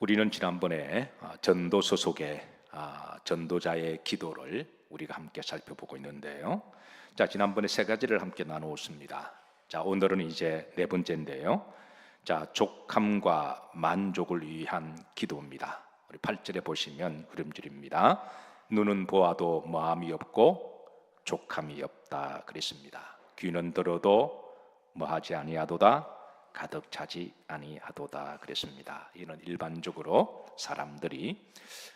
우리는 지난번에 전도서 속의 전도자의 기도를 우리가 함께 살펴보고 있는데요. 자, 지난번에 세 가지를 함께 나누었습니다. 자, 오늘은 이제 네 번째인데요. 자, 족함과 만족을 위한 기도입니다. 우리 8절에 보시면 흐름줄입니다. 눈은 보아도 마음이 없고 족함이 없다 그랬습니다. 귀는 들어도 뭐하지 아니하도다, 가득 차지 아니하도다 그랬습니다. 이는 일반적으로 사람들이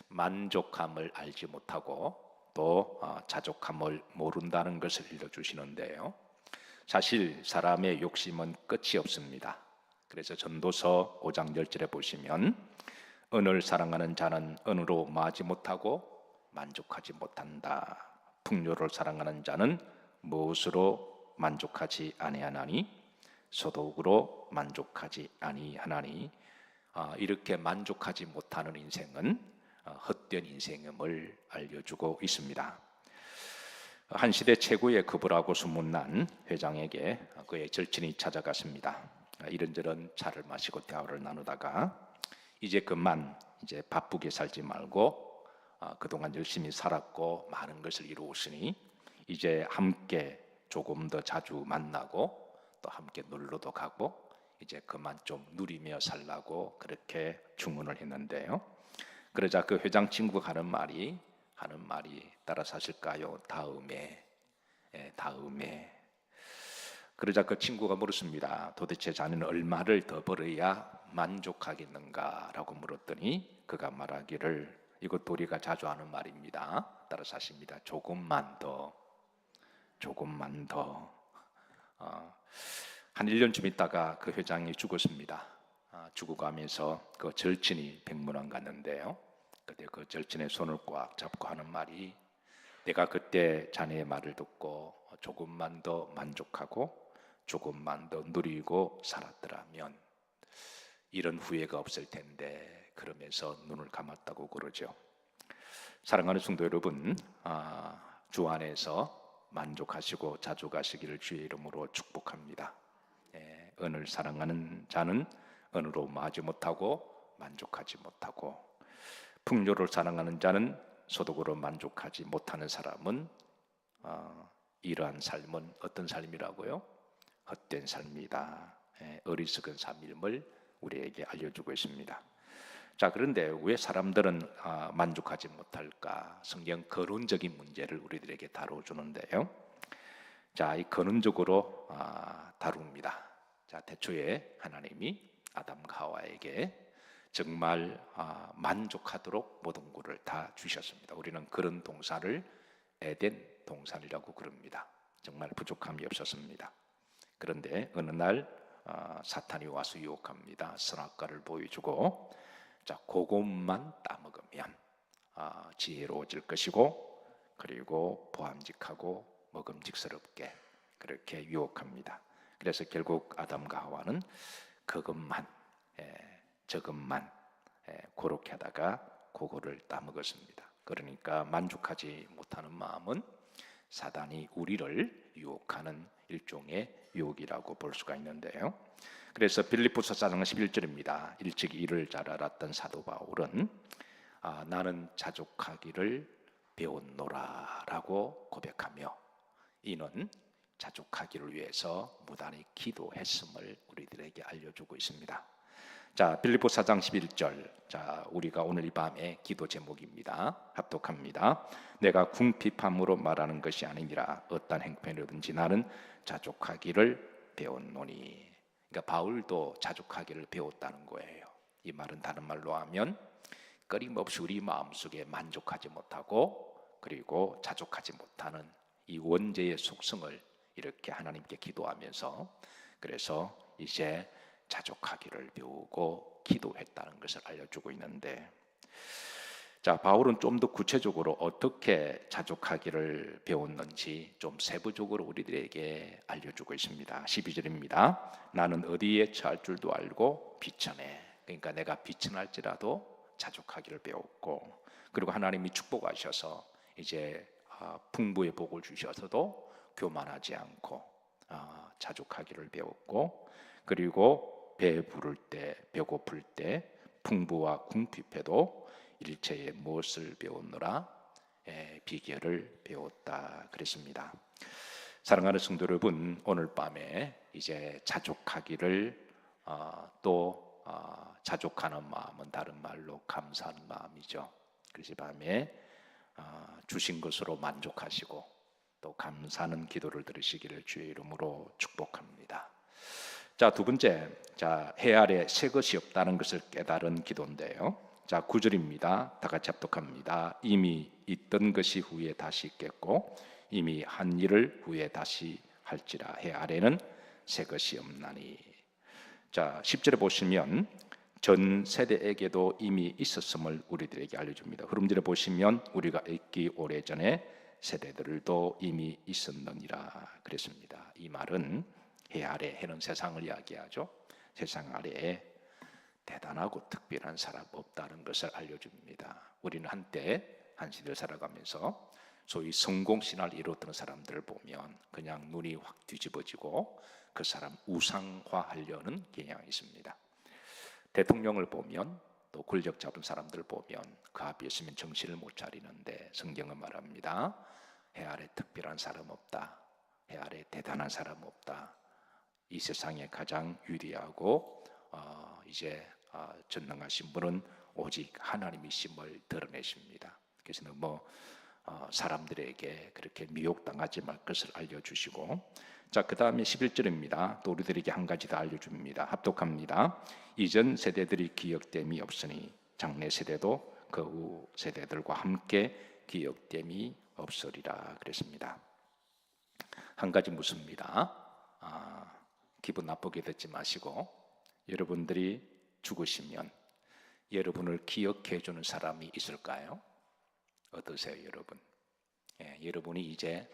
만족함을 알지 못하고 또 자족함을 모른다는 것을 일러주시는데요. 사실 사람의 욕심은 끝이 없습니다. 그래서 전도서 5장 10절에 보시면 은을 사랑하는 자는 은으로 마지 못하고 만족하지 못한다. 풍요를 사랑하는 자는 무엇으로 만족하지 아니하나니 소득으로 만족하지 아니하나니. 이렇게 만족하지 못하는 인생은 헛된 인생임을 알려주고 있습니다. 한 시대 최고의 급부라고 소문난 회장에게 그의 절친이 찾아갔습니다. 이런저런 차를 마시고 대화를 나누다가 이제 그만 이제 바쁘게 살지 말고 그동안 열심히 살았고 많은 것을 이루었으니 이제 함께 조금 더 자주 만나고 또 함께 놀러도 가고 이제 그만 좀 누리며 살라고 그렇게 주문을 했는데요. 그러자 그 회장 친구가 하는 말이 따라서 하실까요? 다음에. 그러자 그 친구가 물었습니다. 도대체 자네는 얼마를 더 벌어야 만족하겠는가? 라고 물었더니 그가 말하기를, 이것도 우리가 자주 하는 말입니다. 따라서 하십니다. 조금만 더. 한 1년쯤 있다가 그 회장이 죽었습니다. 죽어가면서 그 절친이 백문안 갔는데요. 그때 그 절친의 손을 꽉 잡고 하는 말이, 내가 그때 자네의 말을 듣고 조금만 더 만족하고 조금만 더 누리고 살았더라면 이런 후회가 없을 텐데, 그러면서 눈을 감았다고 그러죠. 사랑하는 성도 여러분, 주 안에서 만족하시고 자족하시기를 주의 이름으로 축복합니다. 은을 사랑하는 자는 은으로 마지 못하고 만족하지 못하고, 풍요를 사랑하는 자는 소득으로 만족하지 못하는 사람은 이러한 삶은 어떤 삶이라고요? 헛된 삶이다. 어리석은 삶임을 우리에게 알려주고 있습니다. 자, 그런데 왜 사람들은 만족하지 못할까? 성경 근원적인 문제를 우리들에게 다뤄주는데요. 자, 이 근원적으로 다룹니다. 자, 태초에 하나님이 아담과 하와에게 정말 만족하도록 모든 것을 다 주셨습니다. 우리는 그런 동산을 에덴 동산이라고 그럽니다. 정말 부족함이 없었습니다. 그런데 어느 날 사탄이 와서 유혹합니다. 선악과를 보여주고, 자, 그것만 따먹으면 지혜로워질 것이고, 그리고 보암직하고 먹음직스럽게 그렇게 유혹합니다. 그래서 결국 아담과 하와는 그것만 저것만 그렇게 하다가 그거를 따먹었습니다. 그러니까 만족하지 못하는 마음은 사단이 우리를 유혹하는 일종의 유혹이라고 볼 수가 있는데요. 그래서 빌립보서 4장 11절입니다. 일찍 이를 잘 알았던 사도 바울은 나는 자족하기를 배웠노라 라고 고백하며, 이는 자족하기를 위해서 무단히 기도했음을 우리들에게 알려주고 있습니다. 자, 빌립보 4장 11절. 자, 우리가 오늘 이 밤의 기도 제목입니다. 합독합니다. 내가 궁핍함으로 말하는 것이 아니니라. 어떤 행편이든지 나는 자족하기를 배웠노니. 그러니까 바울도 자족하기를 배웠다는 거예요. 이 말은 다른 말로 하면 끊임없이 우리 마음속에 만족하지 못하고 그리고 자족하지 못하는 이 원죄의 속성을 이렇게 하나님께 기도하면서, 그래서 이제 자족하기를 배우고 기도했다는 것을 알려주고 있는데, 자, 바울은 좀 더 구체적으로 어떻게 자족하기를 배웠는지 좀 세부적으로 우리들에게 알려주고 있습니다. 12절입니다. 나는 어디에 처할 줄도 알고 비천해. 그러니까 내가 비천할지라도 자족하기를 배웠고, 그리고 하나님이 축복하셔서 이제 풍부의 복을 주셔서도 교만하지 않고 자족하기를 배웠고, 그리고 배 부를 때, 배고플 때 풍부와 궁핍해도 일체의 무엇을 배웠노라? 비결을 배웠다 그랬습니다. 사랑하는 성도 여러분, 오늘 밤에 이제 자족하기를 자족하는 마음은 다른 말로 감사하는 마음이죠. 그래서 밤에 주신 것으로 만족하시고 또 감사하는 기도를 들으시기를 주의 이름으로 축복합니다. 자, 두 번째, 해 아래 새 것이 없다는 것을 깨달은 기도인데요. 9절입니다. 다 같이 합독합니다. 이미 있던 것이 후에 다시 있겠고 이미 한 일을 후에 다시 할지라 해 아래는 새 것이 없나니. 10절에 보시면 전 세대에게도 이미 있었음을 우리들에게 알려줍니다. 흐름절에 보시면 우리가 있기 오래전에 세대들도 이미 있었느니라 그랬습니다. 이 말은 해 아래, 해는 세상을 이야기하죠. 세상 아래에 대단하고 특별한 사람 없다는 것을 알려줍니다. 우리는 한때 한 시대를 살아가면서 소위 성공신화를 이루었던 사람들을 보면 그냥 눈이 확 뒤집어지고 그 사람 우상화하려는 경향이 있습니다. 대통령을 보면 또 권력 잡은 사람들을 보면 그 앞에 있으면 정신을 못 차리는데 성경은 말합니다. 해 아래 특별한 사람 없다. 해 아래 대단한 사람 없다. 이 세상에 가장 위대하고 전능하신 분은 오직 하나님이심을 드러내십니다. 그래서 사람들에게 그렇게 미혹당하지 말 것을 알려주시고, 그 다음에 11절입니다. 또 우리들에게 한 가지 더 알려줍니다. 합독합니다. 이전 세대들이 기억됨이 없으니 장래 세대도 그 후 세대들과 함께 기억됨이 없으리라 그랬습니다. 한 가지 묻습니다. 기분 나쁘게 듣지 마시고, 여러분들이 죽으시면 여러분을 기억해 주는 사람이 있을까요? 어떠세요, 여러분? 여러분이 이제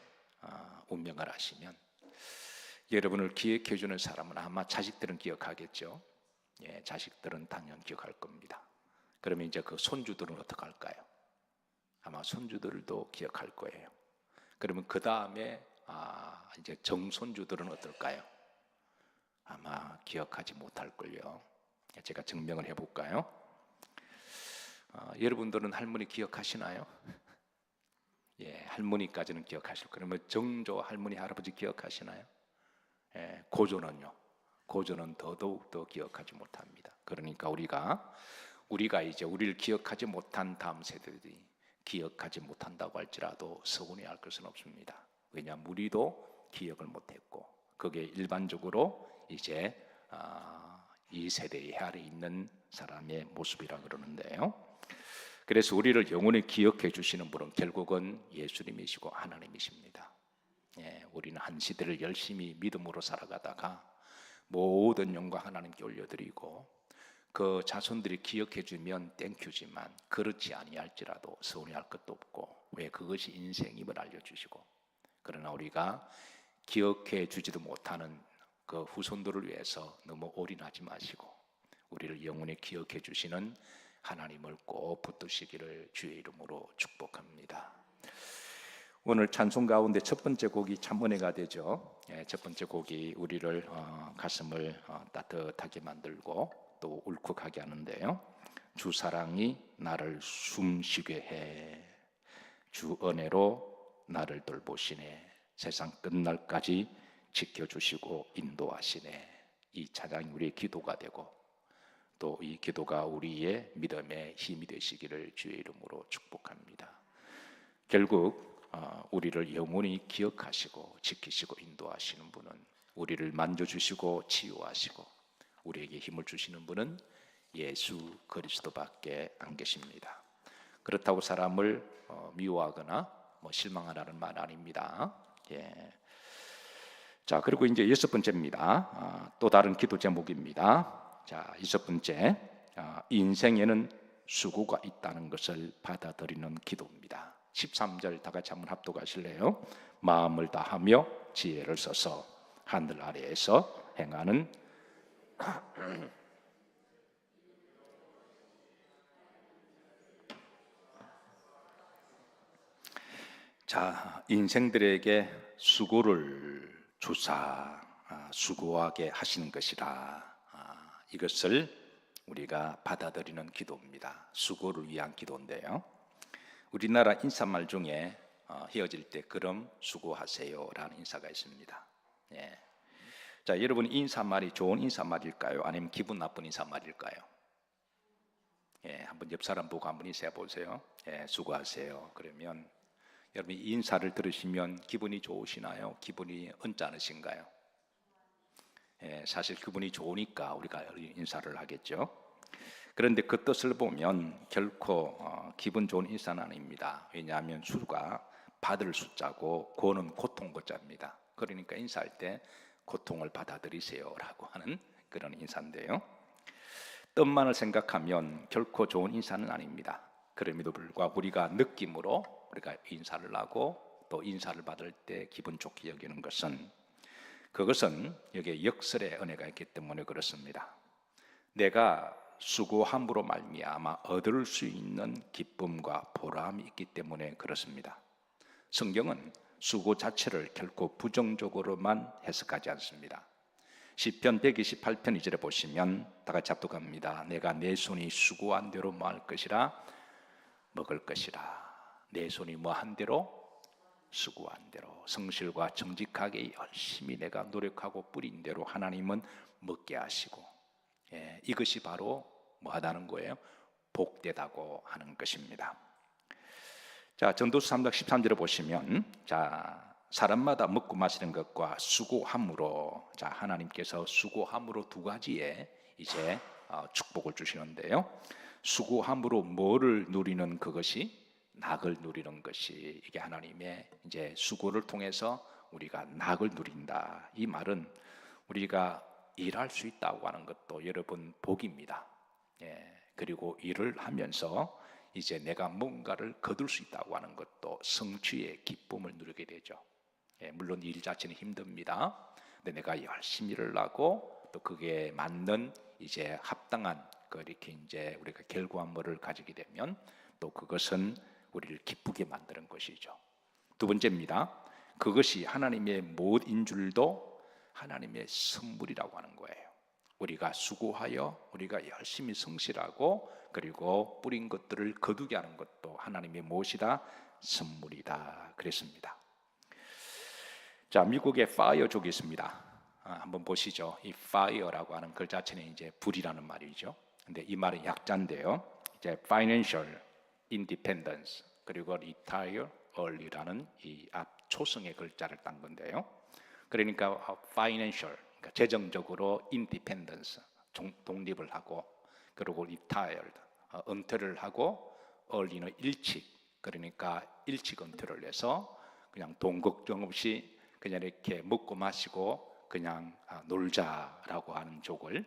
운명을 아시면 여러분을 기억해 주는 사람은 아마 자식들은 기억하겠죠. 자식들은 당연히 기억할 겁니다. 그러면 이제 그 손주들은 어떻게 할까요? 아마 손주들도 기억할 거예요. 그러면 그 다음에 이제 정손주들은 어떨까요? 아마 기억하지 못할걸요. 제가 증명을 해볼까요? 여러분들은 할머니 기억하시나요? 할머니까지는 기억하실 거예요. 그러면 정조 할머니 할아버지 기억하시나요? 고조는요? 고조는 더더욱 더 기억하지 못합니다. 그러니까 우리가 이제 우리를 기억하지 못한 다음 세대들이 기억하지 못한다고 할지라도 서운해할 것은 없습니다. 왜냐하면 우리도 기억을 못했고 그게 일반적으로 이제 이 세대의 해 아래 있는 사람의 모습이라 그러는데요. 그래서 우리를 영원히 기억해 주시는 분은 결국은 예수님이시고 하나님이십니다. 우리는 한 시대를 열심히 믿음으로 살아가다가 모든 영광 하나님께 올려드리고 그 자손들이 기억해 주면 땡큐지만 그렇지 아니할지라도 서운해할 것도 없고 왜 그것이 인생임을 알려주시고, 그러나 우리가 기억해 주지도 못하는 그 후손들을 위해서 너무 올인하지 마시고 우리를 영원히 기억해 주시는 하나님을 꼭 붙드시기를 주의 이름으로 축복합니다. 오늘 찬송 가운데 첫 번째 곡이 참 은혜가 되죠. 첫 번째 곡이 우리를 가슴을 따뜻하게 만들고 또 울컥하게 하는데요. 주 사랑이 나를 숨쉬게 해, 주 은혜로 나를 돌보시네, 세상 끝날까지 지켜주시고 인도하시네. 이 찬양이 우리의 기도가 되고 또 이 기도가 우리의 믿음의 힘이 되시기를 주의 이름으로 축복합니다. 결국 우리를 영원히 기억하시고 지키시고 인도하시는 분은, 우리를 만져주시고 치유하시고 우리에게 힘을 주시는 분은 예수 그리스도밖에 안 계십니다. 그렇다고 사람을 미워하거나 실망하라는 말 아닙니다. 자, 그리고 이제 여섯 번째입니다. 또 다른 기도 제목입니다. 자, 여섯 번째, 인생에는 수고가 있다는 것을 받아들이는 기도입니다. 13절 다 같이 한번 합독하실래요? 마음을 다하며 지혜를 써서 하늘 아래에서 행하는 자, 인생들에게 수고를 주사 수고하게 하시는 것이라, 이것을 우리가 받아들이는 기도입니다. 수고를 위한 기도인데요. 우리나라 인사말 중에 헤어질 때 그럼 수고하세요라는 인사가 있습니다. 예. 자, 여러분 인사말이 좋은 인사말일까요? 아니면 기분 나쁜 인사말일까요? 예, 한번 옆 사람 보고 한번 인사해 보세요. 예, 수고하세요. 그러면 여러분 이 인사를 들으시면 기분이 좋으시나요? 기분이 언짢으신가요? 예, 사실 기분이 좋으니까 우리가 인사를 하겠죠. 그런데 그 뜻을 보면 결코 기분 좋은 인사는 아닙니다. 왜냐하면 수가 받을 숫자고 고는 고통 고자입니다. 그러니까 인사할 때 고통을 받아들이세요라고 하는 그런 인사인데요. 뜻만을 생각하면 결코 좋은 인사는 아닙니다. 그럼에도 불구하고 우리가 느낌으로 우리가 인사를 하고 또 인사를 받을 때 기분 좋게 여기는 그것은 여기에 역설의 은혜가 있기 때문에 그렇습니다. 내가 수고함으로 말미암아 얻을 수 있는 기쁨과 보람이 있기 때문에 그렇습니다. 성경은 수고 자체를 결코 부정적으로만 해석하지 않습니다. 시편 128편 2절에 보시면 다 같이 합독합니다. 내가 내 손이 수고한 대로 뭐 할 것이라? 먹을 것이라. 내 손이 뭐 한 대로? 수고한 대로, 성실과 정직하게 열심히 내가 노력하고 뿌린 대로 하나님은 먹게 하시고, 예, 이것이 바로 뭐 하다는 거예요? 복되다고 하는 것입니다. 자, 전도서 3장 13절에 보시면, 자, 사람마다 먹고 마시는 것과 수고함으로, 자, 하나님께서 수고함으로 두 가지의 이제 축복을 주시는데요. 수고함으로 뭐를 누리는 그것이? 낙을 누리는 것이, 이게 하나님의 이제 수고를 통해서 우리가 낙을 누린다. 이 말은 우리가 일할 수 있다고 하는 것도 여러분 복입니다. 예, 그리고 일을 하면서 이제 내가 뭔가를 거둘 수 있다고 하는 것도 성취의 기쁨을 누리게 되죠. 예, 물론 일 자체는 힘듭니다. 근데 내가 열심히 일을 하고 또 그게 맞는 이제 합당한 이렇게 이제 우리가 결과물을 가지게 되면 또 그것은 우리를 기쁘게 만드는 것이죠. 두 번째입니다. 그것이 하나님의 못인 줄도 하나님의 선물이라고 하는 거예요. 우리가 수고하여 우리가 열심히 성실하고 그리고 뿌린 것들을 거두게 하는 것도 하나님의 무엇이다? 선물이다. 그랬습니다. 자, 미국에 파이어족이 있습니다. 한번 보시죠. 이 fire라고 하는 글 자체는 이제 불이라는 말이죠. 근데 이 말은 약자인데요. 이제 financial independence 그리고 retire early라는 이 앞 초성의 글자를 딴 건데요. 그러니까 financial, 그러니까 재정적으로 independence, 독립을 하고 그리고 retired, 은퇴를 하고 early는 일찍, 그러니까 일찍 은퇴를 해서 그냥 돈 걱정 없이 그냥 이렇게 먹고 마시고 그냥 놀자라고 하는 족을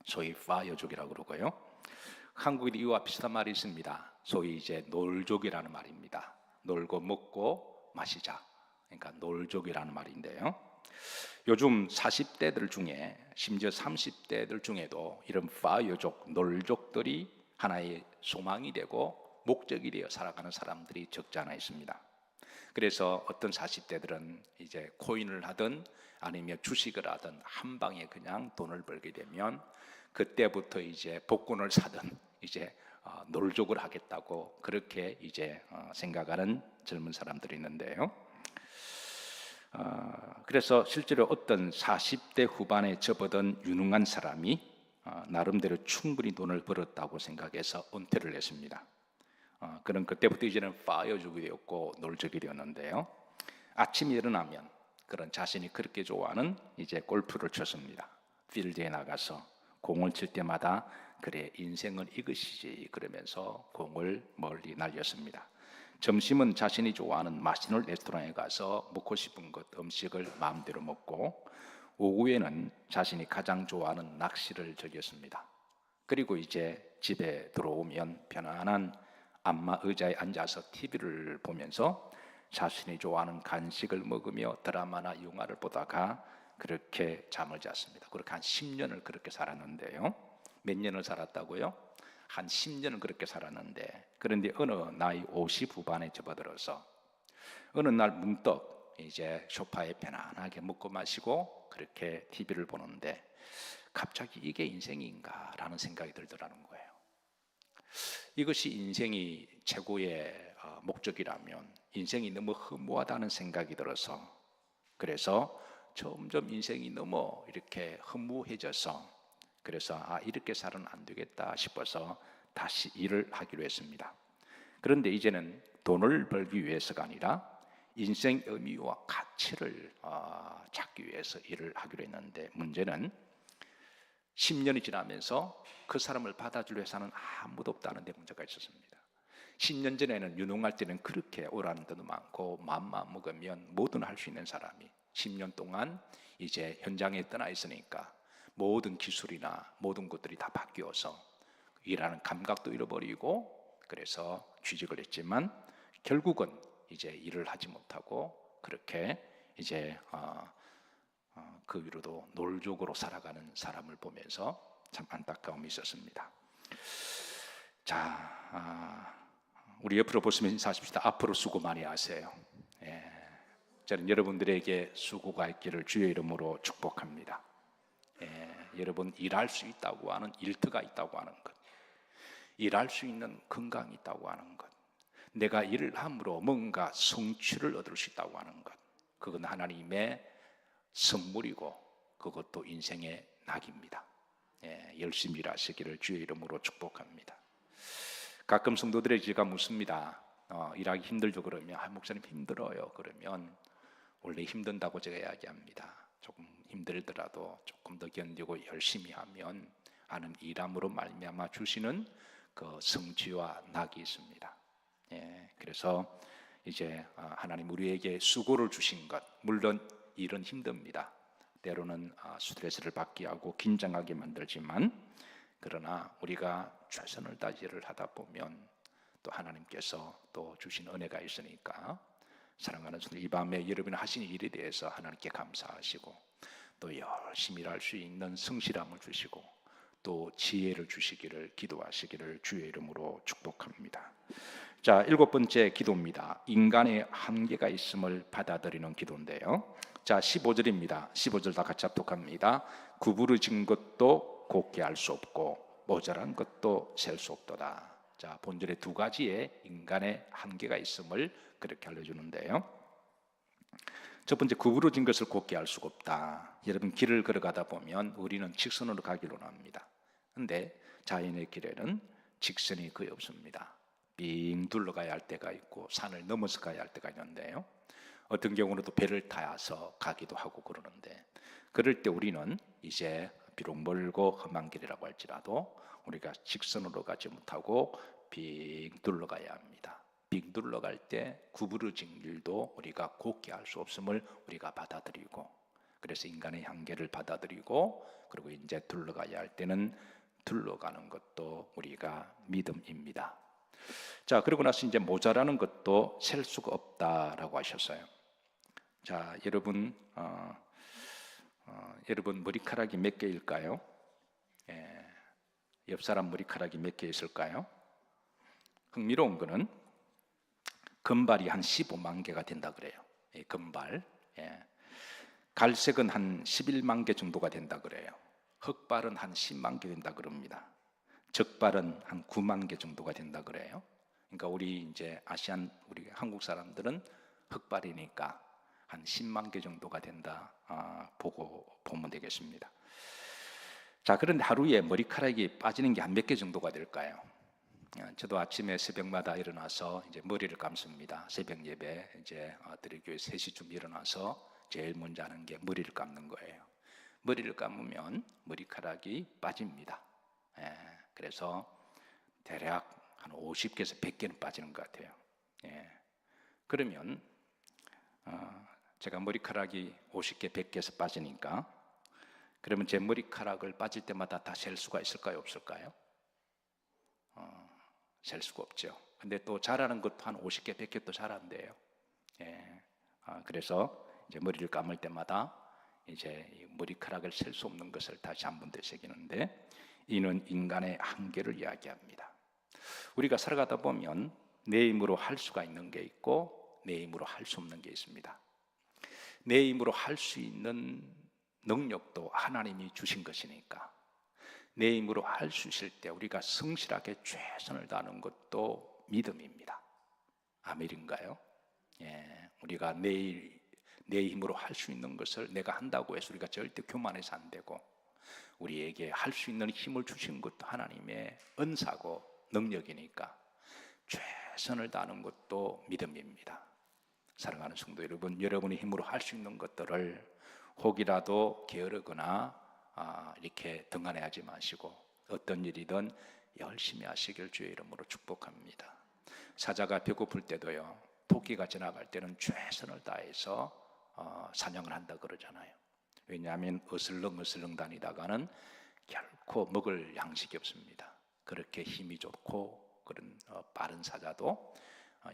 소위 fire족이라고 그러고요. 한국에도 이와 비슷한 말이 있습니다. 소위 이제 놀족이라는 말입니다. 놀고 먹고 마시자. 그러니까 놀족이라는 말인데요. 요즘 40대들 중에 심지어 30대들 중에도 이런 파이어족, 놀족들이 하나의 소망이 되고 목적이 되어 살아가는 사람들이 적지 않아 있습니다. 그래서 어떤 40대들은 이제 코인을 하든 아니면 주식을 하든 한 방에 그냥 돈을 벌게 되면 그때부터 이제 복권을 사든 이제 놀족을 하겠다고 그렇게 이제 생각하는 젊은 사람들이 있는데요. 그래서 실제로 어떤 40대 후반에 접어든 유능한 사람이 나름대로 충분히 돈을 벌었다고 생각해서 은퇴를 했습니다. 그런 그때부터 이제는 파이어족이 되었고 놀족이 되었는데요. 아침에 일어나면 그런 자신이 그렇게 좋아하는 이제 골프를 쳤습니다. 필드에 나가서 공을 칠 때마다 그래 인생은 이것이지 그러면서 공을 멀리 날렸습니다. 점심은 자신이 좋아하는 맛있는 레스토랑에 가서 먹고 싶은 것 음식을 마음대로 먹고 오후에는 자신이 가장 좋아하는 낚시를 즐겼습니다. 그리고 이제 집에 들어오면 편안한 안마 의자에 앉아서 TV를 보면서 자신이 좋아하는 간식을 먹으며 드라마나 영화를 보다가 그렇게 잠을 잤습니다. 그렇게 한 10년을 그렇게 살았는데요. 몇 년을 살았다고요? 한 10년을 그렇게 살았는데 그런데 어느 나이 50 후반에 접어들어서 어느 날 문득 이제 소파에 편안하게 먹고 마시고 그렇게 TV를 보는데 갑자기 이게 인생인가라는 생각이 들더라는 거예요. 이것이 인생이 최고의 목적이라면 인생이 너무 허무하다는 생각이 들어서, 그래서 점점 인생이 너무 이렇게 허무해져서, 그래서 이렇게 살아는 안 되겠다 싶어서 다시 일을 하기로 했습니다. 그런데 이제는 돈을 벌기 위해서가 아니라 인생 의미와 가치를 찾기 위해서 일을 하기로 했는데, 문제는 10년이 지나면서 그 사람을 받아줄 회사는 아무도 없다는 데 문제가 있었습니다. 10년 전에는 유능할 때는 그렇게 오라는 데도 많고 마음만 먹으면 뭐든 할 수 있는 사람이 10년 동안 이제 현장에 떠나 있으니까 모든 기술이나 모든 것들이 다 바뀌어서 일하는 감각도 잃어버리고, 그래서 취직을 했지만 결국은 이제 일을 하지 못하고 그렇게 이제 그 위로도 놀족으로 살아가는 사람을 보면서 참 안타까움이 있었습니다. 자, 우리 옆으로 보시면 인사하십시다. 앞으로 수고 많이 하세요. 예, 저는 여러분들에게 수고가 있기를 주의 이름으로 축복합니다. 여러분, 일할 수 있다고 하는 일터가 있다고 하는 것, 일할 수 있는 건강이 있다고 하는 것, 내가 일을 함으로 뭔가 성취를 얻을 수 있다고 하는 것, 그건 하나님의 선물이고 그것도 인생의 낙입니다. 열심히 일하시기를 주의 이름으로 축복합니다. 가끔 성도들에게 제가 묻습니다. 일하기 힘들죠? 그러면 목사님 힘들어요. 그러면 원래 힘든다고 제가 이야기합니다. 조금 힘들더라도 조금 더 견디고 열심히 하면 하는 일함으로 말미암아 주시는 그 성취와 낙이 있습니다. 그래서 이제 하나님 우리에게 수고를 주신 것, 물론 일은 힘듭니다. 때로는 스트레스를 받게 하고 긴장하게 만들지만, 그러나 우리가 최선을 다해 일을 하다 보면 또 하나님께서 또 주신 은혜가 있으니까, 사랑하는 성도, 이 밤에 여러분이 하신 일에 대해서 하나님께 감사하시고 또 열심히 일할 수 있는 성실함을 주시고 또 지혜를 주시기를 기도하시기를 주의 이름으로 축복합니다. 자, 7번째 기도입니다. 인간의 한계가 있음을 받아들이는 기도인데요. 자, 15절입니다. 15절 다 같이 합독합니다. 구부러진 것도 곱게 할 수 없고 모자란 것도 셀 수 없도다. 자, 본절에 두 가지의 인간의 한계가 있음을 그렇게 알려주는데요. 첫 번째, 구부러진 것을 곱게 할 수가 없다. 여러분, 길을 걸어가다 보면 우리는 직선으로 가기로 합니다. 그런데 자연의 길에는 직선이 거의 없습니다. 빙 둘러가야 할 때가 있고 산을 넘어서 가야 할 때가 있는데요, 어떤 경우는 또 배를 타서 가기도 하고 그러는데, 그럴 때 우리는 이제 비록 멀고 험한 길이라고 할지라도 우리가 직선으로 가지 못하고 빙 둘러가야 합니다. 빙 둘러갈 때 구부러진 길도 우리가 곱게 할 수 없음을 우리가 받아들이고, 그래서 인간의 한계를 받아들이고, 그리고 이제 둘러가야 할 때는 둘러가는 것도 우리가 믿음입니다. 자, 그러고 나서 이제 모자라는 것도 셀 수가 없다라고 하셨어요. 자, 여러분, 여러분 머리카락이 몇 개일까요? 옆 사람 머리카락이 몇 개 있을까요? 흥미로운 거는 금발이 한 15만 개가 된다 그래요. 금발. 갈색은 한 11만 개 정도가 된다 그래요. 흑발은 한 10만 개 된다 그럽니다. 적발은 한 9만 개 정도가 된다 그래요. 그러니까 우리 이제 아시안, 우리 한국 사람들은 흑발이니까 한 10만 개 정도가 된다 보면 되겠습니다. 자, 그런데 하루에 머리카락이 빠지는 게 한 몇 개 정도가 될까요? 저도 아침에 새벽마다 일어나서 이제 머리를 감습니다. 새벽 예배 이제 드리기 위해 3시쯤 일어나서 제일 먼저 하는 게 머리를 감는 거예요. 머리를 감으면 머리카락이 빠집니다. 그래서 대략 한 50개에서 100개는 빠지는 것 같아요. 그러면 제가 머리카락이 50개, 100개에서 빠지니까, 그러면 제 머리카락을 빠질 때마다 다 셀 수가 있을까요? 없을까요? 셀 수가 없죠. 근데 또 자라는 것도 한 50개, 100개 또 자란대요. 그래서 이제 머리를 감을 때마다 이제 머리카락을 셀 수 없는 것을 다시 한번 되새기는데, 이는 인간의 한계를 이야기합니다. 우리가 살아가다 보면 내 힘으로 할 수가 있는 게 있고 내 힘으로 할 수 없는 게 있습니다. 내 힘으로 할 수 있는 능력도 하나님이 주신 것이니까 내 힘으로 할 수 있을 때 우리가 성실하게 최선을 다하는 것도 믿음입니다. 아멘인가요? 예, 우리가 내 힘으로 할 수 있는 것을 내가 한다고 해서 우리가 절대 교만해서 안 되고, 우리에게 할 수 있는 힘을 주신 것도 하나님의 은사고 능력이니까 최선을 다하는 것도 믿음입니다. 사랑하는 성도 여러분, 여러분의 힘으로 할 수 있는 것들을 혹이라도 게으르거나 이렇게 등한해하지 마시고 어떤 일이든 열심히 하시길 주의 이름으로 축복합니다. 사자가 배고플 때도요, 토끼가 지나갈 때는 최선을 다해서 사냥을 한다 그러잖아요. 왜냐하면 어슬렁어슬렁 다니다가는 결코 먹을 양식이 없습니다. 그렇게 힘이 좋고 그런 빠른 사자도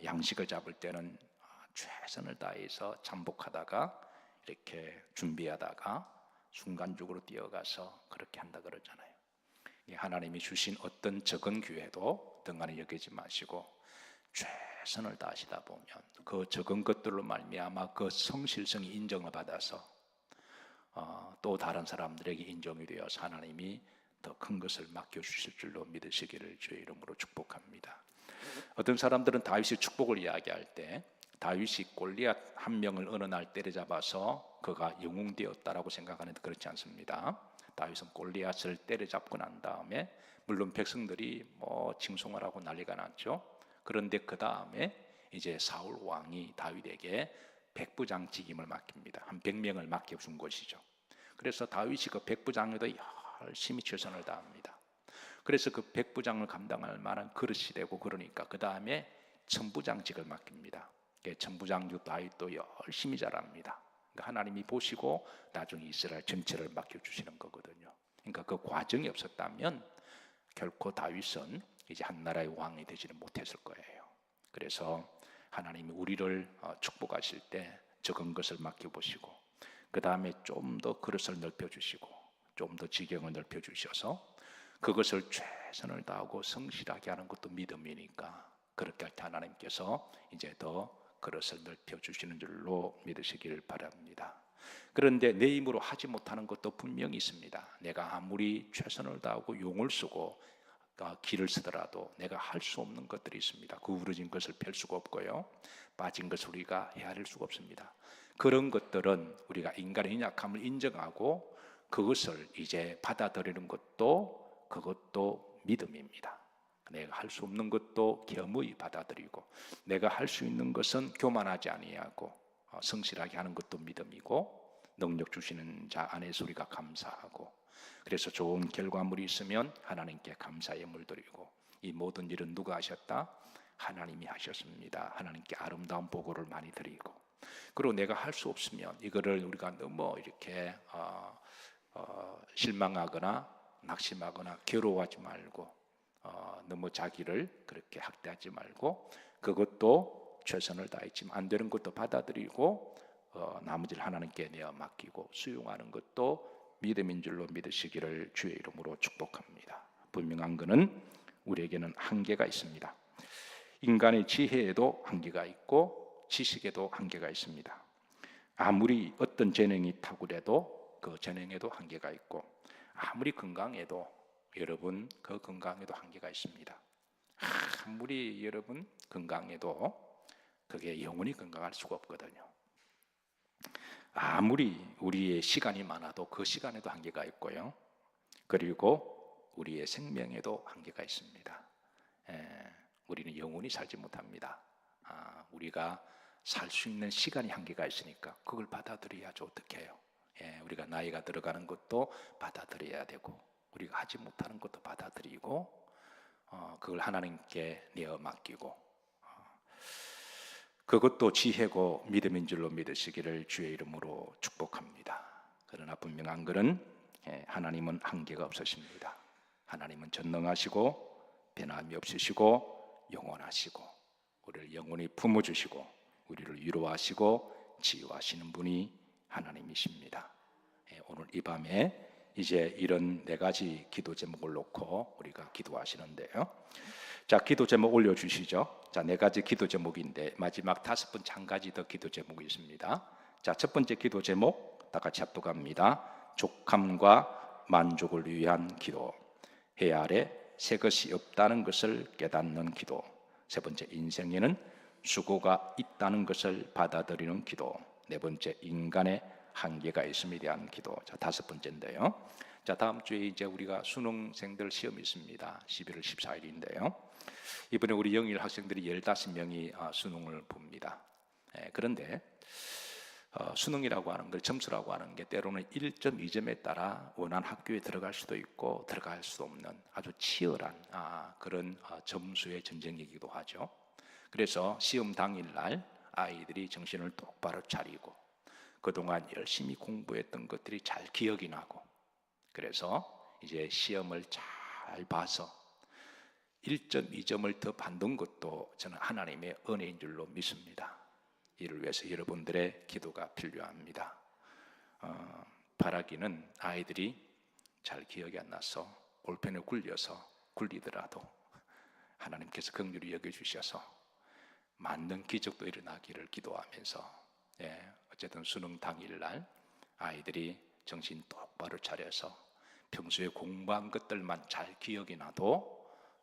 양식을 잡을 때는 최선을 다해서 잠복하다가 이렇게 준비하다가 순간적으로 뛰어가서 그렇게 한다 그러잖아요. 하나님이 주신 어떤 적은 기회도 등한히 여기지 마시고 최선을 다하시다 보면 그 적은 것들로 말미암아 그 성실성이 인정을 받아서 또 다른 사람들에게 인정이 되어서 하나님이 더 큰 것을 맡겨주실 줄로 믿으시기를 주의 이름으로 축복합니다. 어떤 사람들은 다윗의 축복을 이야기할 때 다윗이 골리앗 한 명을 어느 날 때려잡아서 그가 영웅되었다라고 생각하는데 그렇지 않습니다. 다윗은 골리앗을 때려잡고 난 다음에 물론 백성들이 칭송을 하고 난리가 났죠. 그런데 그 다음에 이제 사울 왕이 다윗에게 백부장직임을 맡깁니다. 한 100명을 맡겨준 것이죠. 그래서 다윗이 그 백부장에도 열심히 최선을 다합니다. 그래서 그 백부장을 감당할 만한 그릇이 되고, 그러니까 그 다음에 천부장직을 맡깁니다. 천부장도 다윗도 열심히 잘합니다. 그러니까 하나님이 보시고 나중에 이스라엘 전체를 맡겨주시는 거거든요. 그러니까 그 과정이 없었다면 결코 다윗은 이제 한 나라의 왕이 되지는 못했을 거예요. 그래서 하나님이 우리를 축복하실 때 적은 것을 맡겨보시고 그 다음에 좀 더 그릇을 넓혀주시고 좀 더 지경을 넓혀주셔서 그것을 최선을 다하고 성실하게 하는 것도 믿음이니까 그렇게 할 때 하나님께서 이제 더 그릇을 넓혀주시는 줄로 믿으시길 바랍니다. 그런데 내 힘으로 하지 못하는 것도 분명히 있습니다. 내가 아무리 최선을 다하고 용을 쓰고 기를 쓰더라도 내가 할 수 없는 것들이 있습니다. 구부러진 것을 펼 수가 없고요, 빠진 것을 우리가 헤아릴 수가 없습니다. 그런 것들은 우리가 인간의 약함을 인정하고 그것을 이제 받아들이는 것도 그것도 믿음입니다. 내가 할 수 없는 것도 겸허히 받아들이고 내가 할 수 있는 것은 교만하지 아니하고 성실하게 하는 것도 믿음이고, 능력 주시는 자 안에서 우리가 감사하고, 그래서 좋은 결과물이 있으면 하나님께 감사의 물드리고, 이 모든 일은 누가 하셨다? 하나님이 하셨습니다. 하나님께 아름다운 보고를 많이 드리고, 그리고 내가 할 수 없으면 이거를 우리가 너무 이렇게 실망하거나 낙심하거나 괴로워하지 말고 너무 자기를 그렇게 학대하지 말고 그것도 최선을 다했지만 안 되는 것도 받아들이고 나머지를 하나님께 내어 맡기고 수용하는 것도 믿음인 줄로 믿으시기를 주의 이름으로 축복합니다. 분명한 것은 우리에게는 한계가 있습니다. 인간의 지혜에도 한계가 있고 지식에도 한계가 있습니다. 아무리 어떤 재능이 탁월해도 그 재능에도 한계가 있고, 아무리 건강해도 여러분 그 건강에도 한계가 있습니다. 아무리 여러분 건강해도 그게 영원히 건강할 수가 없거든요. 아무리 우리의 시간이 많아도 그 시간에도 한계가 있고요, 그리고 우리의 생명에도 한계가 있습니다. 우리는 영원히 살지 못합니다. 우리가 살 수 있는 시간이 한계가 있으니까 그걸 받아들여야죠. 어떻게 해요? 우리가 나이가 들어가는 것도 받아들여야 되고 우리가 하지 못하는 것도 받아들이고 그걸 하나님께 내어 맡기고 그것도 지혜고 믿음인 줄로 믿으시기를 주의 이름으로 축복합니다. 그러나 분명한 것은 하나님은 한계가 없으십니다. 하나님은 전능하시고 변함이 없으시고 영원하시고 우리를 영원히 품어주시고 우리를 위로하시고 치유하시는 분이 하나님이십니다. 오늘 이 밤에 이제 이런 4가지 기도 제목을 놓고 우리가 기도하시는데요. 자, 기도 제목 올려주시죠. 자, 4가지 기도 제목인데 마지막 5번째 한 가지 더 기도 제목이 있습니다. 자, 첫 번째 기도 제목 다 같이 합독합니다. 족함과 만족을 위한 기도. 해 아래 새 것이 없다는 것을 깨닫는 기도. 세 번째, 인생에는 수고가 있다는 것을 받아들이는 기도. 네 번째, 인간의 한계가 있음에 대한 기도. 자, 다섯 번째인데요. 자, 다음 주에 이제 우리가 수능생들 시험이 있습니다. 11월 14일인데요. 이번에 우리 영일 학생들이 15명이 수능을 봅니다. 그런데 수능이라고 하는 걸, 점수라고 하는 게 때로는 1점, 2점에 따라 원하는 학교에 들어갈 수도 있고 들어갈 수 없는 아주 치열한 그런 점수의 전쟁이기도 하죠. 그래서 시험 당일날 아이들이 정신을 똑바로 차리고 그동안 열심히 공부했던 것들이 잘 기억이 나고, 그래서 이제 시험을 잘 봐서 1점, 2점을 더 받는 것도 저는 하나님의 은혜인 줄로 믿습니다. 이를 위해서 여러분들의 기도가 필요합니다. 바라기는 아이들이 잘 기억이 안 나서 볼펜에 굴리더라도 하나님께서 긍휼히 여겨주셔서 맞는 기적도 일어나기를 기도하면서, 어쨌든 수능 당일날 아이들이 정신 똑바로 차려서 평소에 공부한 것들만 잘 기억이 나도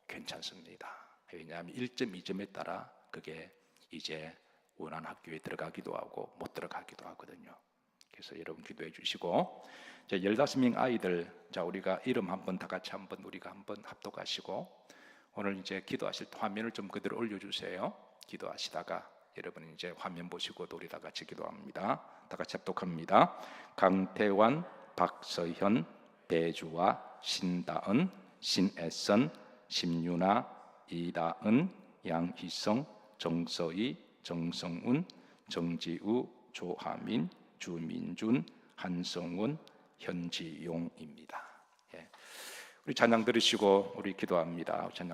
괜찮습니다. 왜냐하면 1점, 2점에 따라 그게 이제 원하는 학교에 들어가기도 하고 못 들어가기도 하거든요. 그래서 여러분 기도해 주시고, 15명 아이들, 자, 우리가 이름 한번 다 같이 우리가 한번 합독하시고, 오늘 이제 기도하실 때 화면을 좀 그대로 올려주세요. 기도하시다가 여러분 이제 화면 보시고 우리 다 같이 기도합니다. 다 같이 합독합니다. 강태환, 박서현, 배주아, 신다은, 신애선, 심유나, 이다은, 양희성, 정서희, 정성운, 정지우, 조하민, 주민준, 한성훈, 현지용입니다. 우리 찬양 들으시고 우리 기도합니다. 찬양